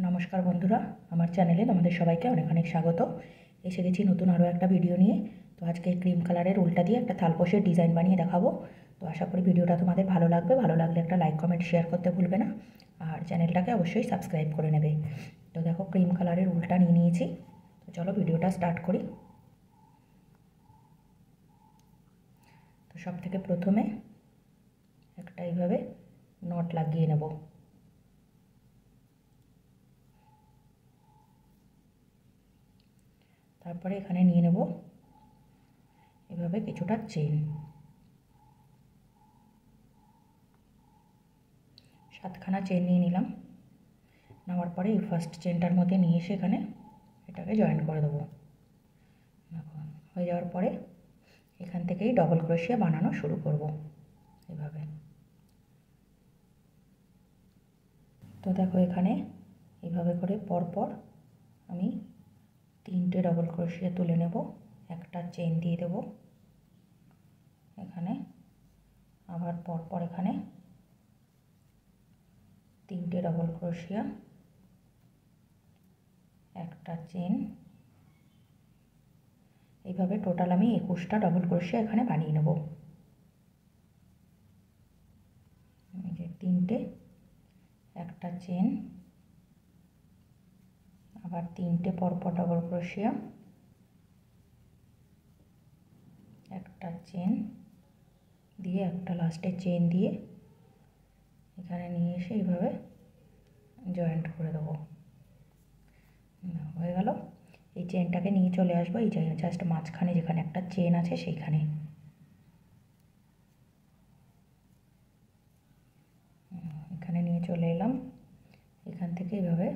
নমস্কার বন্ধুরা, আমার চ্যানেলে তোমাদের সবাইকে অনেক অনেক স্বাগত। এসে গেছি নতুন আরও একটা ভিডিও নিয়ে। তো আজকে ক্রিম কালারের উল্টা দিয়ে একটা থালপোষের ডিজাইন বানিয়ে দেখাবো। তো আশা করি ভিডিওটা তোমাদের ভালো লাগবে। ভালো লাগলে একটা লাইক কমেন্ট শেয়ার করতে ভুলবে না, আর চ্যানেলটাকে অবশ্যই সাবস্ক্রাইব করে নেবে। তো দেখো, ক্রিম কালারের উল্টা নিয়ে নিয়েছি। তো চলো ভিডিওটা স্টার্ট করি। তো সব থেকে প্রথমে একটা এইভাবে নট লাগিয়ে নেব। তারপরে এখানে নিয়ে নেব এভাবে কিছুটা চেন, 7খানা চেন নিয়ে নিলাম। নেওয়ার পরে এই ফার্স্ট চেনটার মধ্যে নিয়ে এসে এখানে এটাকে জয়েন করে দেবো। হয়ে যাওয়ার পরে এখান থেকেই ডবল ক্রোশিয়া বানানো শুরু করব এভাবে। তো দেখো, এখানে এইভাবে করে পরপর আমি 3টে ডবল ক্রোশিয়া তুলে নেব। একটা চেন দিয়ে দেব এখানে, আবার পরপর এখানে 3টে ডবল ক্রোশিয়া, একটা চেন। এইভাবে টোটাল আমি 21টা ডবল ক্রোশিয়া এখানে বানিয়ে নেব। এই যে 3টে, একটা চেন, আবার 3টে পরপর ডবল ক্রোশিয়া, একটা চেন দিয়ে একটা লাস্টে চেন দিয়ে এখানে নিয়ে এসে এইভাবে জয়েন্ট করে দেবো। হয়ে গেল। এই চেনটাকে নিয়ে চলে আসবো এই জাস্ট মাঝখানে যেখানে একটা চেন আছে সেইখানে। এখানে নিয়ে চলে এলাম। এখান থেকে এইভাবে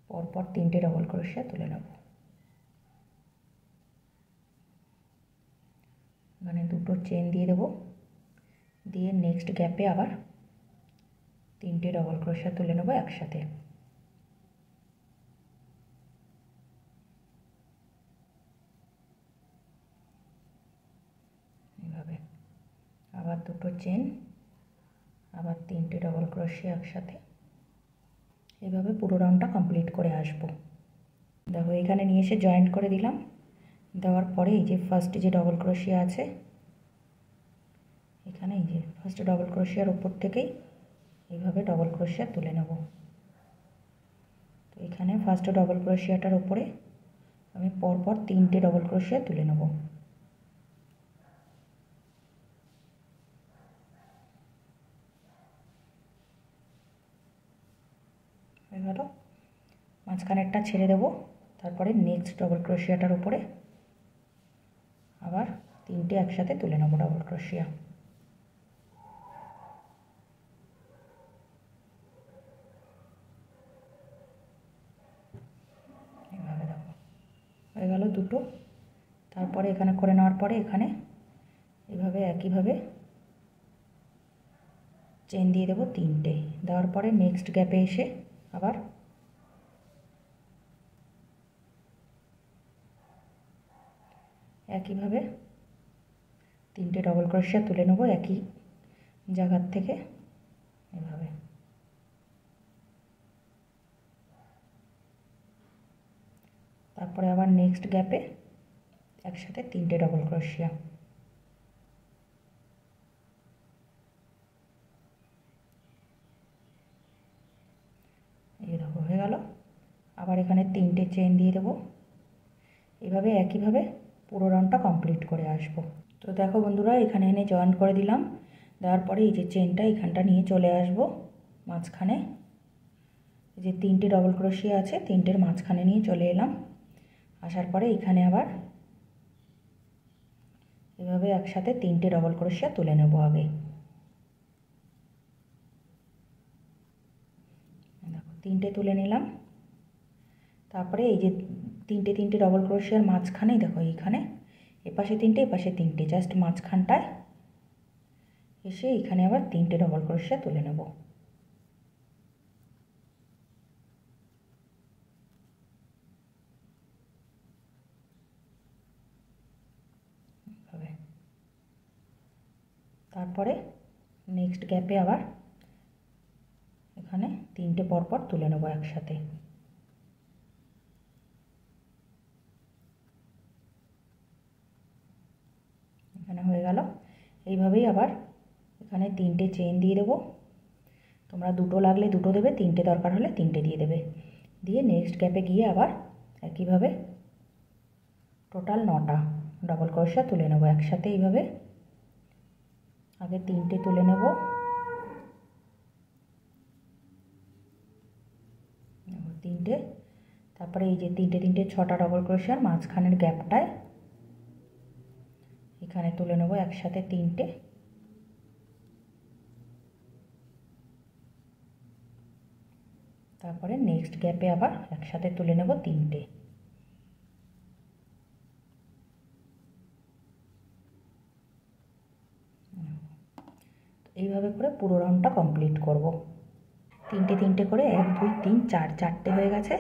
পরপর 3টে ডবল ক্রোশিয়া তুলে নেব। এখানে 2টো চেন দিয়ে দেবো, দিয়ে নেক্সট গ্যাপে আবার 3টে ডবল ক্রোশিয়া তুলে নেব একসাথে। এইভাবে আবার 2টো চেন, আবার 3টে ডবল ক্রোশিয়া একসাথে। এইভাবে পুরো রাউন্ডটা কমপ্লিট করে আসবো। দেখো, এখানে নিয়ে এসে জয়েন্ট করে দিলাম। দেওয়ার পরে এই যে ফার্স্ট যে ডবল ক্রোশিয়া আছে এখানে, এই যে ফার্স্ট ডবল ক্রোশিয়ার উপর থেকেই এইভাবে ডবল ক্রোশিয়া তুলে নেব। তো এখানে ফার্স্ট ডবল ক্রোশিয়াটার উপরে আমি পরপর 3টে ডবল ক্রোশিয়া তুলে নেব। হয়ে গেল। মাঝখানেরটা ছেড়ে দেব, তারপরে নেক্সট ডবল ক্রোশিয়াটার উপরে আবার 3টে একসাথে তুলে নেব ডবল ক্রোশিয়া। এভাবে দেখো, হয়ে গেল 2টো। তারপরে এখানে করে নেওয়ার পরে এখানে এভাবে একইভাবে চেন দিয়ে দেবো 3টে। দেওয়ার পরে নেক্সট গ্যাপে এসে আবার একইভাবে 3টে ডবল ক্রোশিয়া তুলে নেব একই জায়গার থেকে এভাবে। তারপরে আবার নেক্সট গ্যাপে একসাথে 3টে ডবল ক্রোশিয়া। এই দেখো, হয়ে গেল। আবার এখানে 3টে চেন দিয়ে দেবো। এভাবে একইভাবে পুরো রাউন্ডটা কমপ্লিট করে আসবো। তো দেখো বন্ধুরা, এখানে এনে জয়েন করে দিলাম। দেওয়ার পরে এই যে চেনটা এখানটা নিয়ে চলে আসবো মাঝখানে। এই যে 3টে ডবল ক্রোশিয়া আছে, 3টের মাঝখানে নিয়ে চলে এলাম। আসার পরে এখানে আবার এভাবে একসাথে 3টে ডবল ক্রোশিয়া তুলে নেব আগে। দেখো, 3টে তুলে নিলাম। তারপরে এই যে 3টে ডবল ক্রোশিয়ার মাঝখানেই দেখো, এইখানে এপাশে 3টে এপাশে 3টে, জাস্ট মাঝখানটায় এসে এখানে আবার 3টে ডবল ক্রোশিয়া তুলে নেব। তারপরে নেক্সট গ্যাপে আবার এখানে তিনটে পরপর তুলে নেব একসাথে। এখানে হয়ে গেল। এইভাবেই আবার এখানে তিনটে চেন দিয়ে দেবো। তোমরা দুটো লাগলে দুটো দেবে, তিনটে দরকার হলে তিনটে দিয়ে দেবে। দিয়ে নেক্সট গ্যাপে গিয়ে আবার একইভাবে টোটাল 9টা ডবল ক্রোশা তুলে নেব একসাথে। এইভাবে আগে তিনটে তুলে নেব, তিনটে, তারপরে এই যে তিনটে তিনটে 6টা ডবল ক্রোশার মাঝখানের গ্যাপটায় এখানে তুলে নেব একসাথে তিনটে। তারপরে নেক্সট গ্যাপে আবার একসাথে তুলে নেব তিনটে। এইভাবে করে পুরো রাউন্ডটা কমপ্লিট করব। তিনটে তিনটে করে 1 2 3 4 চারটে হয়ে গেছে।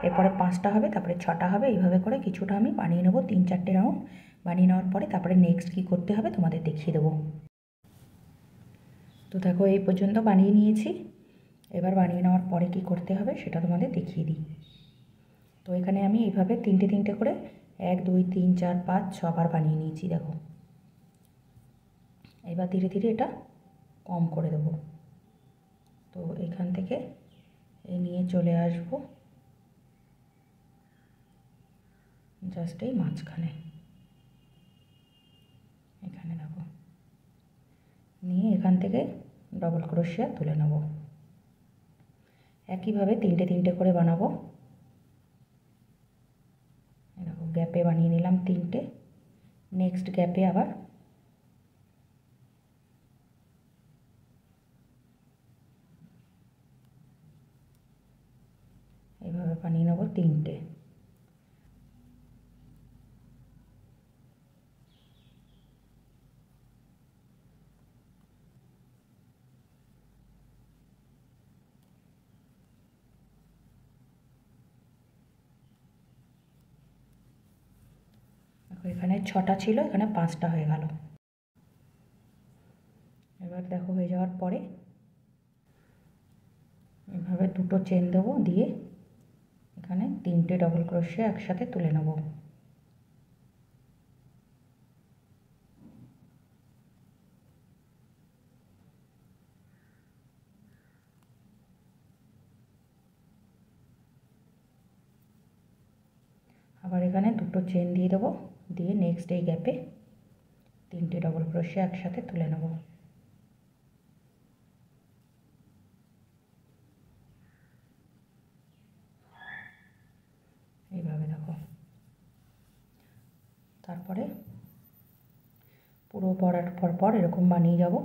এরপরে 5টা হবে, তারপরে 6টা হবে। এইভাবে করে কিছুটা আমি বানিয়ে নেব, 3-4টে রাউন্ড বানিয়ে নেওয়ার পরে তারপরে নেক্সট কী করতে হবে তোমাদের দেখিয়ে দেবো। তো দেখো এই পর্যন্ত বানিয়ে নিয়েছি। এবার বানিয়ে নেওয়ার পরে কি করতে হবে সেটা তোমাদের দেখিয়ে দিই। তো এখানে আমি এইভাবে তিনটে তিনটে করে 1 2 3 4 5 6 বার বানিয়ে নিয়েছি। দেখো এবার ধীরে ধীরে এটা কম করে দেবো। তো এখান থেকে এই নিয়ে চলে আসব জাস্ট এই মাঝখানে, এখানে দেখো নিয়ে এখান থেকে ডবল ক্রোশিয়া তুলে নেব। একইভাবে তিনটে তিনটে করে বানাবো। দেখো গ্যাপে বানিয়ে নিলাম তিনটে। নেক্সট গ্যাপে আবার এইভাবে বানিয়ে নেব তিনটে। এখানে 6টা ছিল, এখানে 5টা হয়ে গেল। এবার দেখো হয়ে যাওয়ার পরে এভাবে দুটো চেন দেবো, দিয়ে এখানে তিনটে ডবল ক্রোশিয়া একসাথে তুলে নেব। আবার এখানে দুটো চেন দিয়ে দেবো, দিয়ে নেক্সট এই গ্যাপে তিনটে ডবল ক্রোশিয়া একসাথে তুলে নেব। এইভাবে দেখো। তারপরে পুরো পরার পর এরকম বানিয়ে যাব,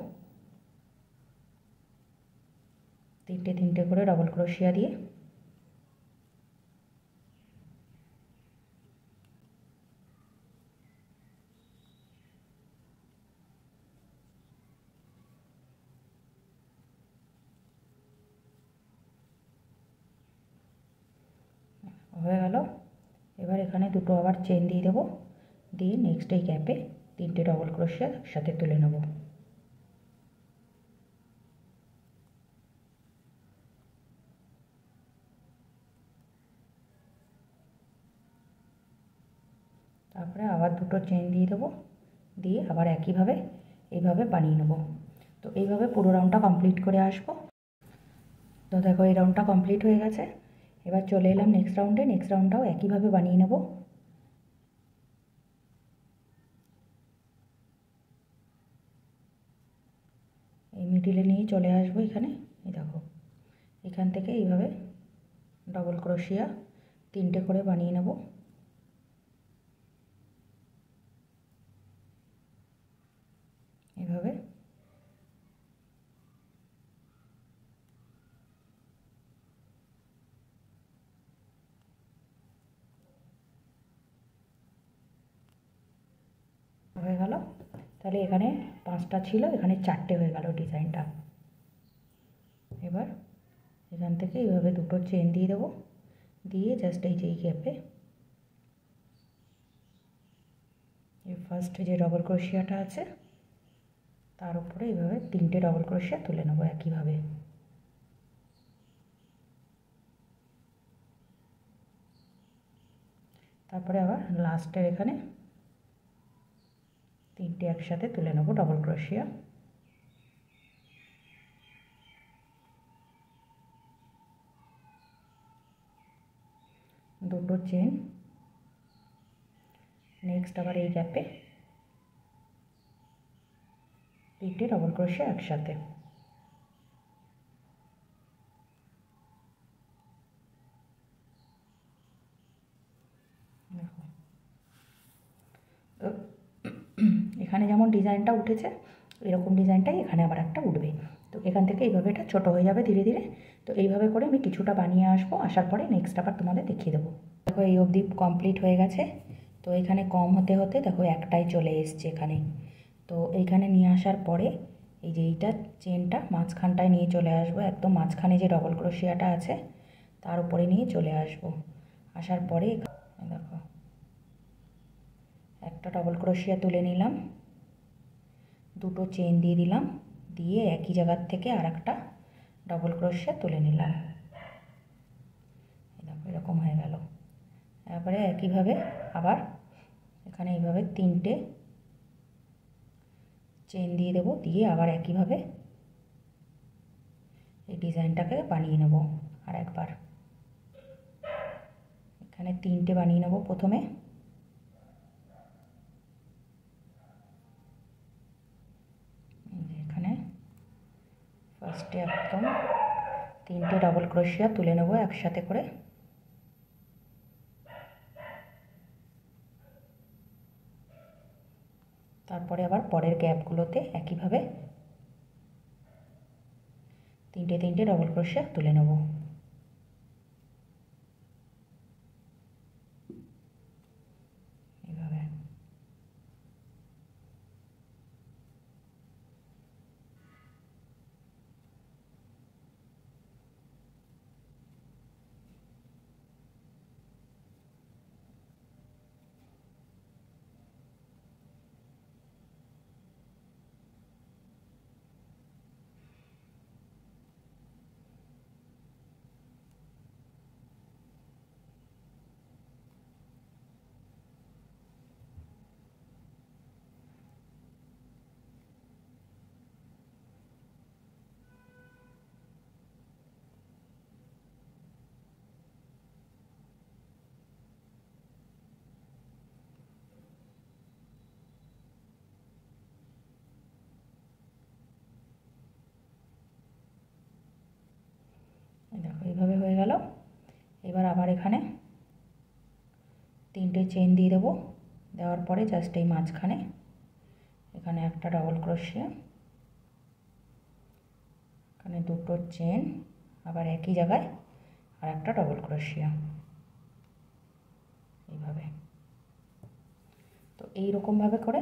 তিনটে তিনটে করে ডবল ক্রোশিয়া দিয়ে। হয়ে গেল। এবার এখানে দুটো আবার চেন দিয়ে দেবো, দিয়ে নেক্সট এই গ্যাপে তিনটে ডবল ক্রোশিয়া একসাথে তুলে নেব। তারপরে আবার দুটো চেন দিয়ে দেবো, দিয়ে আবার একইভাবে এইভাবে বানিয়ে নেব। তো এইভাবে পুরো রাউন্ডটা কমপ্লিট করে আসবো। তো দেখো এই রাউন্ডটা কমপ্লিট হয়ে গেছে। এবার চলে এলাম নেক্সট রাউন্ডে। নেক্সট রাউন্ডটাও একইভাবে বানিয়ে নেব। এই মিডিলে নিয়ে চলে আসবো এখানে। এই দেখো এখান থেকে এইভাবে ডবল ক্রোশিয়া তিনটে করে বানিয়ে নেব। এভাবে হয়ে গেল। তাহলে এখানে 5টা ছিল, এখানে 4টে হয়ে গেল ডিজাইনটা। এবার এখান থেকে এইভাবে দুটো চেন দিয়ে দেবো, দিয়ে জাস্ট এই যে এই গ্যাপে এই ফার্স্ট যে ডবল ক্রোশিয়াটা আছে তার উপরে এইভাবে তিনটে ডবল ক্রোশিয়া তুলে নেবো একইভাবে। তারপরে আবার লাস্টের এখানে 3টে একসাথে তুলে নেব ডবল ক্রোশিয়া। দুটো চেন, নেক্সট আবার এই গ্যাপে 3টে ডবল ক্রোশিয়া একসাথে। দেখো এখানে যেমন ডিজাইনটা উঠেছে এরকম ডিজাইনটাই এখানে আবার একটা উঠবে। তো এখান থেকে এইভাবে এটা ছোটো হয়ে যাবে ধীরে ধীরে। তো এইভাবে করে আমি কিছুটা বানিয়ে আসবো, আসার পরে নেক্সট আবার তোমাদের দেখিয়ে দেবো। দেখো এই অবধি কমপ্লিট হয়ে গেছে। তো এখানে কম হতে হতে দেখো একটাই চলে এসছে এখানে। তো এইখানে নিয়ে আসার পরে এই যে এইটা চেনটা মাঝখানটায় নিয়ে চলে আসবো, একদম মাঝখানে যে ডবল ক্রোশিয়াটা আছে তার উপরে নিয়ে চলে আসবো। আসার পরে দেখো একটা ডবল ক্রোশিয়া তুলে নিলাম, দুটো চেন দিয়ে দিলাম, দিয়ে একই জায়গার থেকে আর একটা ডবল ক্রোশিয়া তুলে নিলাম। দেখো এরকম হয়ে গেল। তারপরে একইভাবে আবার এখানে এইভাবে 3টে চেন দিয়ে দেবো, দিয়ে আবার একইভাবে এই ডিজাইনটাকে বানিয়ে নেব। আর একবার এখানে 3টে বানিয়ে নেব প্রথমে। এখানে ফার্স্টে একদম 3টে ডবল ক্রোশিয়া তুলে নেব একসাথে করে। তারপরে আবার পরের গ্যাপগুলোতে একইভাবে 3টে ডবল ক্রোশিয়া তুলে নেব। এইভাবে দেখো এইভাবে হয়ে গেল। এবার আবার এখানে 3টে চেন দিয়ে দেবো, দেওয়ার পরে জাস্ট এই মাঝখানে এখানে একটা ডবল ক্রোশিয়া, এখানে দুটো চেন, আবার একই জায়গায় আর একটা ডবল ক্রোশিয়া, এইভাবে। তো এইরকমভাবে করে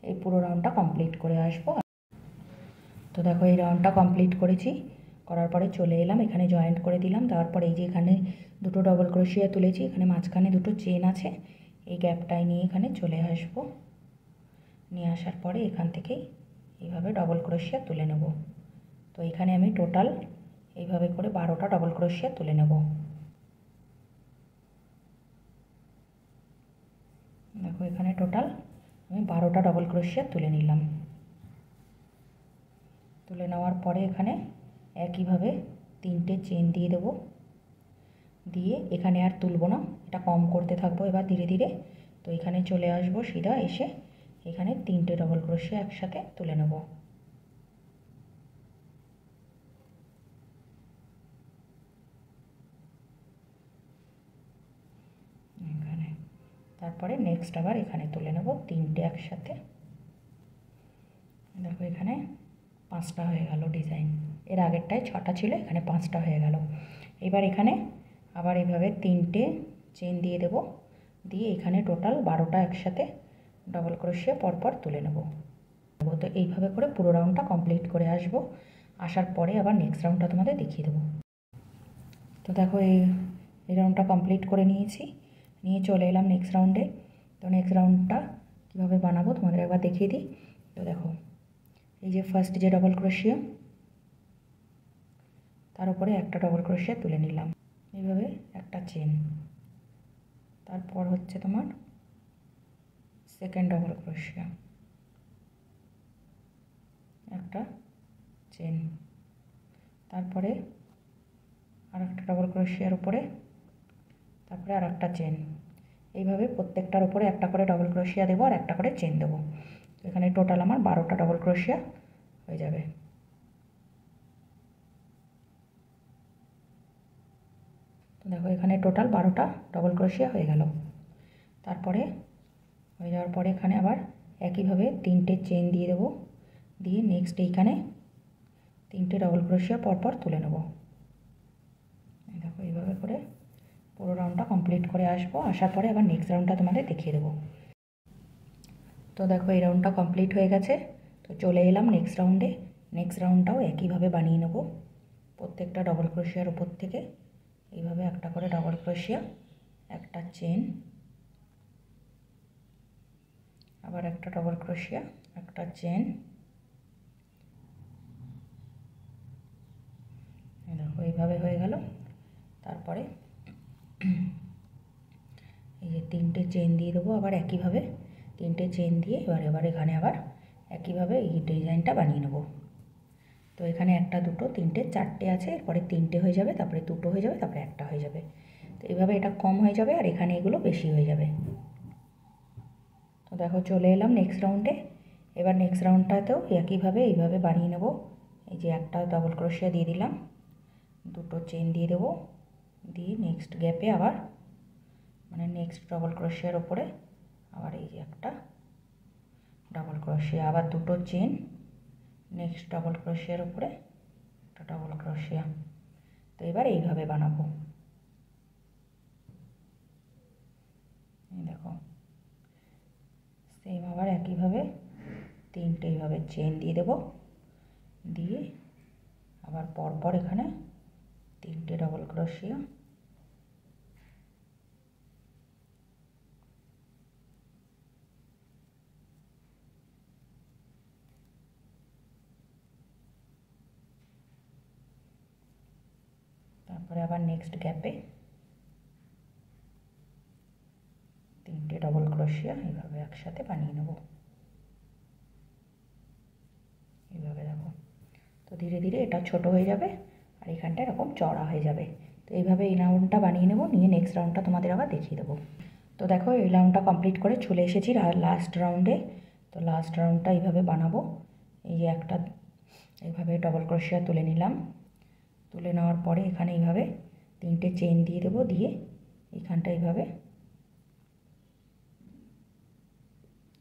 এই পুরো রাউন্ডটা কমপ্লিট করে আসবো। তো দেখো এই রাউন্ডটা কমপ্লিট করেছি, করার পরে চলে এলাম এখানে জয়েন্ট করে দিলাম। দেওয়ার পরে এই যে এখানে দুটো ডবল ক্রোশিয়া তুলেছি, এখানে মাঝখানে দুটো চেন আছে, এই গ্যাপটায় নিয়ে এখানে চলে আসবো। নিয়ে আসার পরে এখান থেকেই এইভাবে ডবল ক্রোশিয়া তুলে নেব। তো এখানে আমি টোটাল এইভাবে করে 12টা ডবল ক্রোশিয়া তুলে নেব। দেখো এখানে টোটাল আমি 12টা ডবল ক্রোশিয়া তুলে নিলাম। তুলে নেওয়ার পরে এখানে একইভাবে 3টে চেন দিয়ে দেবো, দিয়ে এখানে আর তুলব না, এটা কম করতে থাকবো এবার ধীরে ধীরে। তো এখানে চলে আসবো সিধা, এসে এখানে 3টে ডবল ক্রোশিয়া একসাথে তুলে নেব। এখানে তারপরে নেক্সট আবার এখানে তুলে নেব 3টে একসাথে। দেখো এখানে 5টা হয়ে গেল ডিজাইন, এর আগেরটায় 6টা ছিল, এখানে 5টা হয়ে গেল। এবার এখানে আবার এইভাবে 3টে চেন দিয়ে দেব, দিয়ে এখানে টোটাল 12টা একসাথে ডবল ক্রোশিয়া পরপর তুলে নেব। তো এইভাবে করে পুরো রাউন্ডটা কমপ্লিট করে আসবো। আসার পরে আবার নেক্সট রাউন্ডটা তোমাদের দেখিয়ে দেবো। তো দেখো এই রাউন্ডটা কমপ্লিট করে নিয়েছি, নিয়ে চলে এলাম নেক্সট রাউন্ডে। তো নেক্সট রাউন্ডটা কীভাবে বানাবো তোমাদের একবার দেখিয়ে দিই। তো দেখো এই যে ফার্স্ট যে ডবল ক্রোশিয়া, তার উপরে একটা ডবল ক্রোশিয়া তুলে নিলাম, এইভাবে একটা চেন, তারপর হচ্ছে তোমার সেকেন্ড ডবল ক্রোশিয়া, একটা চেন, তারপরে আর একটা ডবল ক্রোশিয়ার উপরে, তারপরে আর একটা চেন। এইভাবে প্রত্যেকটার উপরে একটা করে ডবল ক্রোশিয়া দেবো আর একটা করে চেন দেবো। এখানে টোটাল আমার 12টা ডবল ক্রোশিয়া হয়ে যাবে। তো দেখো এখানে টোটাল 12টা ডবল ক্রোশিয়া হয়ে গেল। তারপরে হয়ে যাওয়ার পরে এখানে আবার একইভাবে 3টে চেন দিয়ে দেবো, দিয়ে নেক্সট এইখানে 3টে ডবল ক্রোশিয়া পরপর তুলে নেব। দেখো এইভাবে করে পুরো রাউন্ডটা কমপ্লিট করে আসবো। আসার পরে আবার নেক্সট রাউন্ডটা তোমাদের দেখিয়ে দেবো। তো দেখো এই রাউন্ডটা কমপ্লিট হয়ে গেছে। তো চলে এলাম নেক্সট রাউন্ডে। নেক্সট রাউন্ডটাও একইভাবে বানিয়ে নেব। প্রত্যেকটা ডবল ক্রোশিয়ার উপর থেকে এইভাবে একটা করে ডবল ক্রোশিয়া, একটা চেন, আবার একটা ডবল ক্রোশিয়া, একটা চেন। দেখো এইভাবে হয়ে গেল। তারপরে এই যে 3টে চেন দিয়ে দেবো আবার একইভাবে, 3টে চেন দিয়ে এবার এখানে আবার একইভাবে এই ডিজাইনটা বানিয়ে নেব। তো এখানে 1টা 2টো 3টে 4টে আছে, এরপরে 3টে হয়ে যাবে, তারপরে 2টো হয়ে যাবে, তারপরে 1টা হয়ে যাবে। তো এইভাবে এটা কম হয়ে যাবে আর এখানে এগুলো বেশি হয়ে যাবে। তো দেখো চলে এলাম নেক্সট রাউন্ডে। এবার নেক্সট রাউন্ডটাতেও একইভাবে এইভাবে বানিয়ে নেব। এই যে একটা ডবল ক্রোশিয়া দিয়ে দিলাম, 2টো চেন দিয়ে দেবো, দিয়ে নেক্সট গ্যাপে আবার মানে নেক্সট ডবল ক্রোশিয়ার ওপরে আবার এই যে একটা ডবল ক্রোশিয়া, আবার 2টো চেন, নেক্সট ডবল ক্রোশিয়ার উপরে একটা ডবল ক্রোশিয়া। তো এবার এইভাবে বানাবো। দেখো সেম আবার একইভাবে 3টে এইভাবে চেন দিয়ে দেবো, দিয়ে আবার পরপর এখানে 3টে ডবল ক্রোশিয়া, তারপরে আবার নেক্সট গ্যাপে 3টে ডবল ক্রোশিয়া এইভাবে একসাথে বানিয়ে নেব। এইভাবে দেখো। তো ধীরে ধীরে এটা ছোট হয়ে যাবে আর এখানটা এরকম চড়া হয়ে যাবে। তো এইভাবে এই রাউন্ডটা বানিয়ে নেব, নিয়ে নেক্সট রাউন্ডটা তোমাদের আবার দেখিয়ে দেবো। তো দেখো এই রাউন্ডটা কমপ্লিট করে চলে এসেছি লাস্ট রাউন্ডে। তো লাস্ট রাউন্ডটা এইভাবে বানাবো। এই যে একটা এইভাবে ডবল ক্রোশিয়া তুলে নিলাম, তুলে নেওয়ার পরে এখানে এইভাবে 3টে চেন দিয়ে দেবো, দিয়ে এখানটা এইভাবে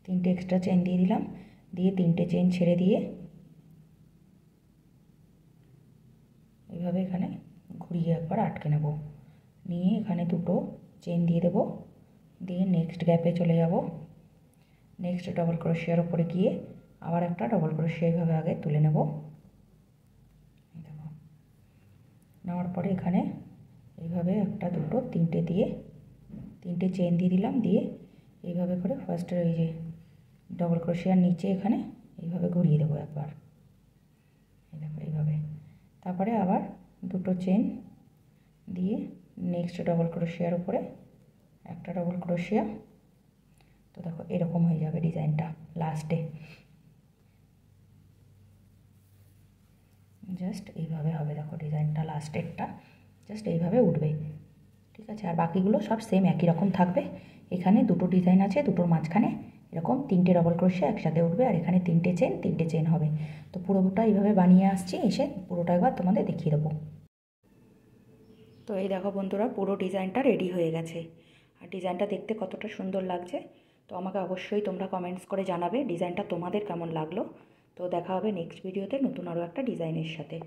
3টে এক্সট্রা চেন দিয়ে দিলাম, দিয়ে 3টে চেন ছেড়ে দিয়ে এইভাবে এখানে ঘুরিয়ে একবার আটকে নেব, নিয়ে এখানে 2টো চেন দিয়ে দেবো, দিয়ে নেক্সট গ্যাপে চলে যাব। নেক্সট ডবল ক্রোশিয়ার উপরে গিয়ে আবার একটা ডবল ক্রোশিয়া এইভাবে আগে তুলে নেব। দেখো নেওয়ার পরে এখানে এইভাবে 1টা 2টো 3টে দিয়ে 3টে চেন দিয়ে দিলাম, দিয়ে এইভাবে করে ফার্স্টের ওই যে ডবল ক্রোশিয়ার নিচে এখানে এইভাবে ঘুরিয়ে দেবো একবার। দেখো এইভাবে। তারপরে আবার 2টো চেন দিয়ে নেক্সট ডবল ক্রোশিয়ার উপরে একটা ডবল ক্রোশিয়া। তো দেখো এরকম হয়ে যাবে ডিজাইনটা লাস্টে। জাস্ট এইভাবে হবে, দেখো ডিজাইনটা লাস্টেরটা জাস্ট এইভাবে উঠবে। ঠিক আছে, আর বাকিগুলো সব সেম একই রকম থাকবে। এখানে 2টো ডিজাইন আছে, 2টোর মাঝখানে এরকম 3টে ডবল ক্রোশিয়া একসাথে উঠবে, আর এখানে 3টে চেন হবে। তো পুরোটা এইভাবে বানিয়ে আসছি, এসে পুরোটা একবার তোমাদের দেখিয়ে দেবো। তো এই দেখো বন্ধুরা, পুরো ডিজাইনটা রেডি হয়ে গেছে। আর ডিজাইনটা দেখতে কতটা সুন্দর লাগছে। তো আমাকে অবশ্যই তোমরা কমেন্টস করে জানাবে ডিজাইনটা তোমাদের কেমন লাগলো। তো দেখা হবে নেক্সট ভিডিওতে নতুন আরও একটা ডিজাইনের সাথে।